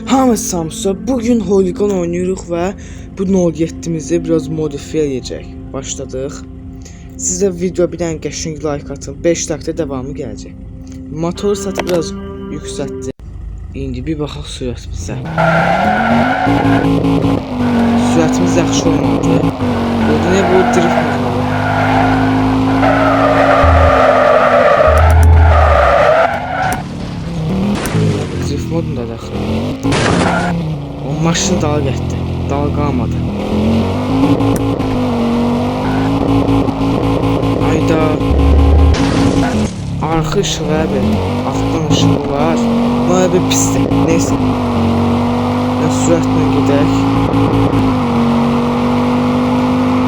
Hamısı Samsa, bugün Holigan oynuyoruz və bu 07'mizi biraz modifiye edəcək. Başladıq. Sizə video bir dənə qəşəng like atın. 5 dakika devamı gələcək. Motor satı biraz yüksəltdi. İndi bir baxaq sürətimizə. Sürətimiz yaxşı olmadı. Bu ne bu drift motoru? Drift modunda daxil. O maşın dağa getdi. Dağa qalmadı. Ayda. Arxa ışığı abi. Altdan ışığı var. Baya bir pisdir. Neyse. Ben sürətlə gedək.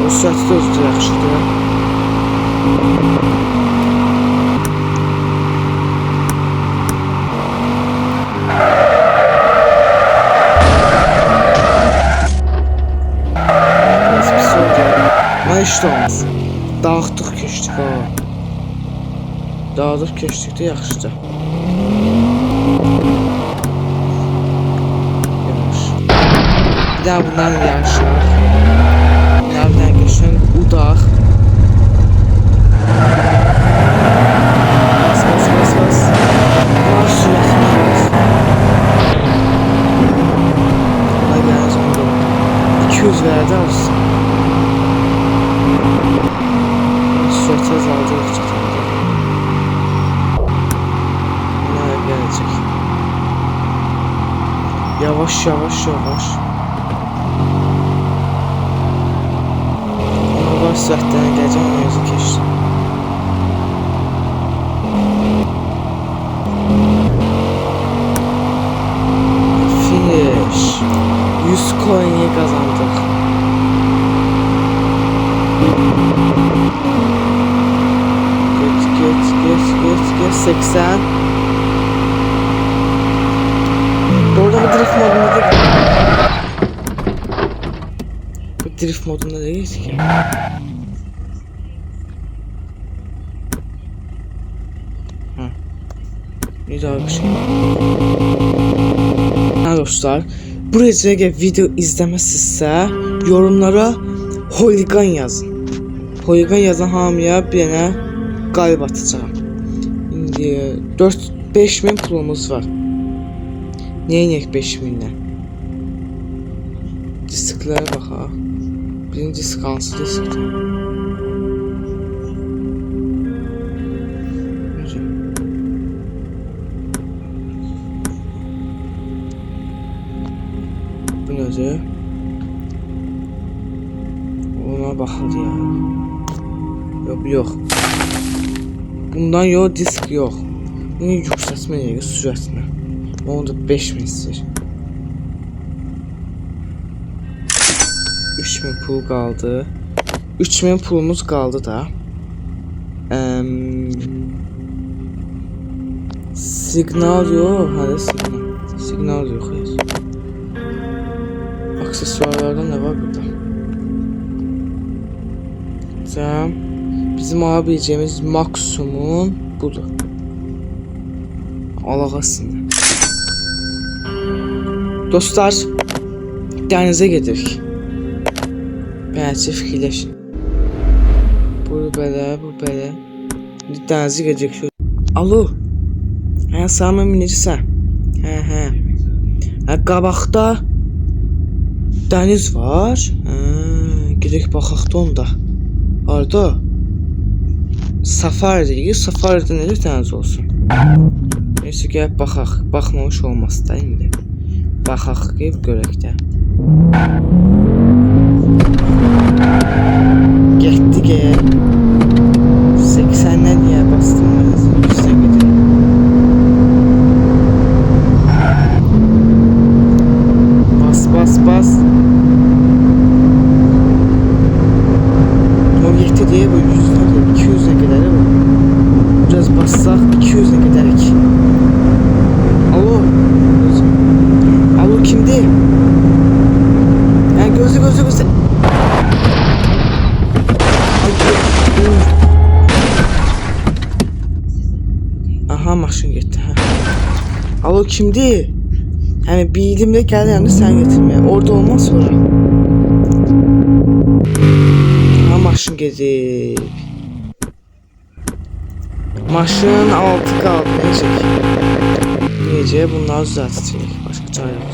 O sürəti də özü yaxşıdır. İşte olmaz. Dağıtdıq keçdik ha. Dağıdıb keçdik də yaxşıdır. Yavaş. Bir daha bunlarla yarışlar. Bunlardan geçen udaq. Bas bas bas bas. Yavaş sürətini bas. Ay gələn zaman 200 verdi alsın. Sürəti azaldırıq çatanda. Bunlar gələcək. Yavaş yavaş yavaş. Ona var sürətdən gələcək, ona özü keçsin. Finish. 100 coin'i kazandık. Geç 80. Orada bu drift modunda değil. Bu drift modunda değil ki. Bir daha bir şey. Ha dostlar, bu recəyə video izləməsinizsə yorumlara Holigan yazın. Holigan yazan hamıya bir dənə qalb atacağım. İndi 4-5 min pulumuz var. Neyinək 5 minlə? Disklərə baxaq. Birinci disk hansı diskdir? Bu nədir? Ona baxaq ya. Yok. Bundan yok, disk yok. Bunu yükseltme yeri sürətini. Onu da 5000 istəyir. 3000 pul qaldı. 3000 pulumuz qaldı da. Signal yok. Hadi signal. Signal yok. Aksesuarlardan ne var burada? Tamam. Bizim alabileceğimiz maksimum budur. Alağasını. Dostlar, dənizə gedirik. Bəlkə fikirləşin. Bu belə. Dənizə gedirik. Alo. Hə, salam necəsən? Hə. Qabaqda dəniz var. Gedirik baxaq da onda. Harda? Safari, Safari'de ne dəniz olsun? Neyse gəlib baxaq. Baxmamış olmaz da indi. Baxaq ki, görək də. Getdik 80'dən niyə bastım mən? Üstə gedim. Bas. O yetti deyə bu 200'e kadar mı? Biraz bassaq 200'e giderik. Alo kimdi? Yani gözü. Aha maşın gitti. Alo kimdi? Hani bildimde gəlirəm də sən getirməyə. Orada olmaz sonra. Ha, maşın gedib. Maşın altı qaldı. Necə bunları düzəltəcək. Başqa çare yox.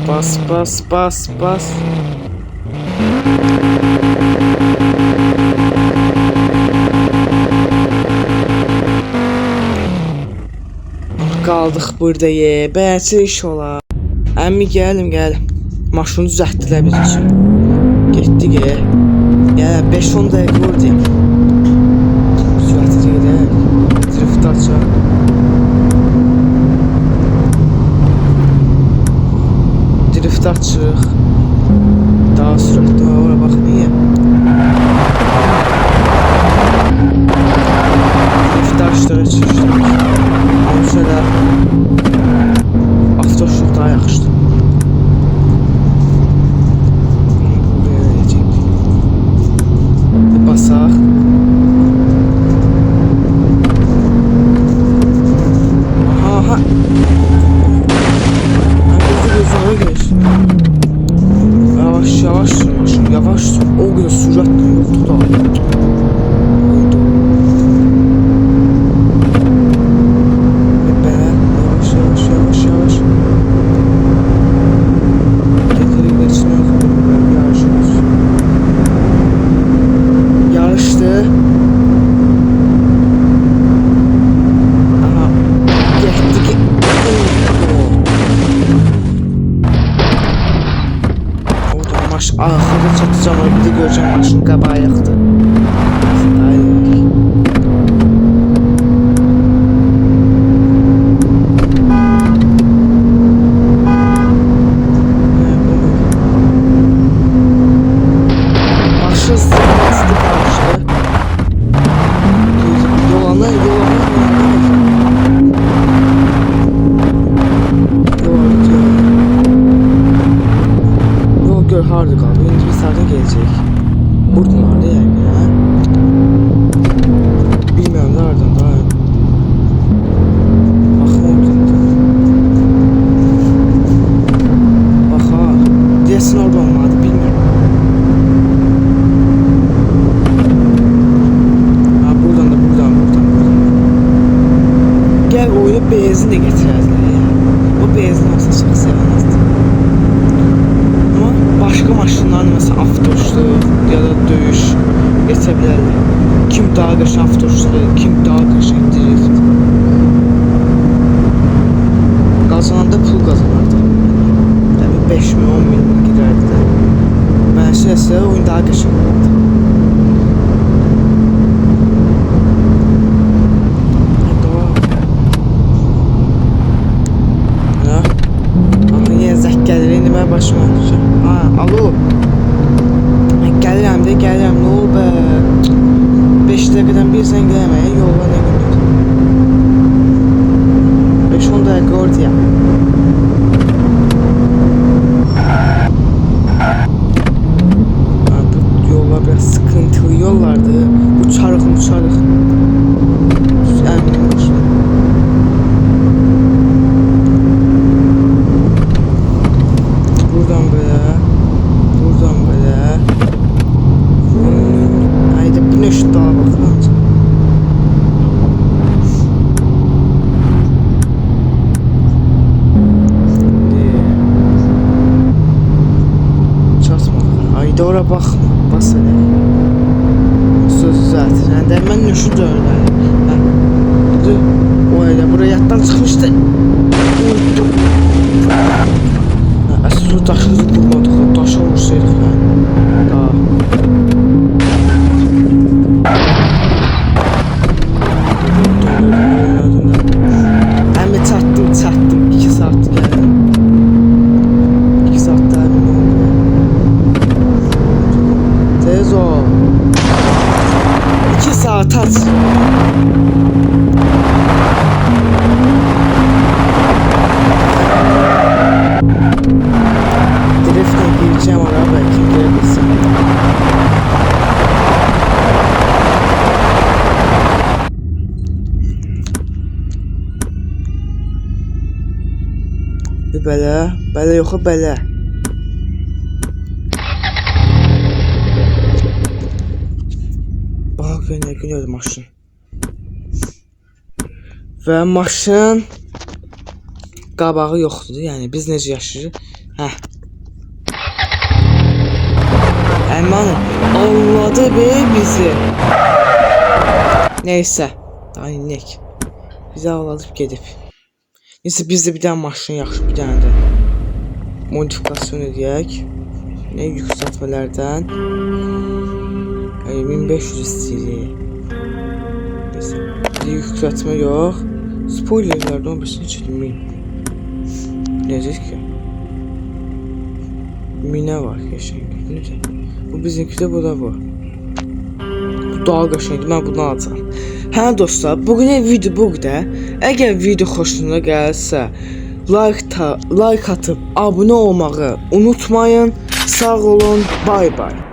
Bas, bas, bas, bas. Qaldıq burada bəlkə iş olar. Əmi gəlim. Maşını düzəltdilər biz üçün. Getdik Ya 5-10 dəqiqə oradayım. Sürətə gedək. Drift açaq. Drift açıq. Daha sürətli ora bax niyə? Drift açdırıq. Şöyle avtoşluq daha yaxşıdır. Buraya verəcək. Basaq. Aha. Gözü geç. Yavaş sür maşın. Yavaş sür. O qədər sürətlə yoxdur da. Axırda çatacağım, bir də görəcəm maşın qabağa ayaqdır. Maşın sırası qarışdı. Yolana. Gör harda qaldı. İndi biz harda gələcək? Buradan harda yəni ya? Bilmirəm də hardan da. Baxın oradan da. Baxa. Deyəsin orada olmadı. Bilmirəm. Ha buradan da. Gəl oyuna benzin də getirərdilər ya. O benzin olsa çox sevənizdir. Başqa maşınların mesela avtoşluq ya da döyüş geçə bilərlər. Kim daha qəşəng avtoşluq, kim daha qəşəng drift. Qazananda pul qazanardı. Yəni 5 min, 10 min girərdi də. Mən şeysə oyun daha qəşəng olurdu. Başıma düşür. Ha, alo. Gəlirəm, nə olub be? 5 dəqiqədən bir sən gəlməyə yolla nə günüdür? 5-10 dəqiqə oradayam. Bu yollar biraz sıkıntılı yollardı. Uçarıq. Əminim başına. Buradan böyle. Haydi bir ne şu dağa bakın. Çatma. Haydi ora bakma. Bas hele. Söz zaten. Yani ben ne şu döner. O öyle buraya yattan çıkmıştı. Əsas o daşı vurmadıq, o daşa vursaydıq yəni. Daha. Əmi çatdım. 2 saat gəldim. 2 saatdə əmin oldu. Tez ol. 2 saat aç. Bir belə yox, belə. Bax, günədir maşın. Və maşın qabağı yoxdur. Yəni biz necə yaşayırıq? Hə. Əman Allah'da be bizi. Neysə, daha inek. Bizi ağladıb gedib. Neysə biz də bir dənə maşın yaxşı, bir dənə də modifikasyon edək. Ne yükseltmelerdən 1500 istəyirik. Neysə, bir yükseltmə yox. Spoilerlərdən 15-ni çıxdım 1000. Necək ki? 1000'e var qəşəng. Necə? Bu bizimkidə, bu da bu. Bu daha qəşəngdir, mən bunu alacağım. Hə dostlar, bugün video bu qədər. Əgər video xoşunuza gəlsə, like atıp abone olmağı unutmayın. Sağ olun, bay bay.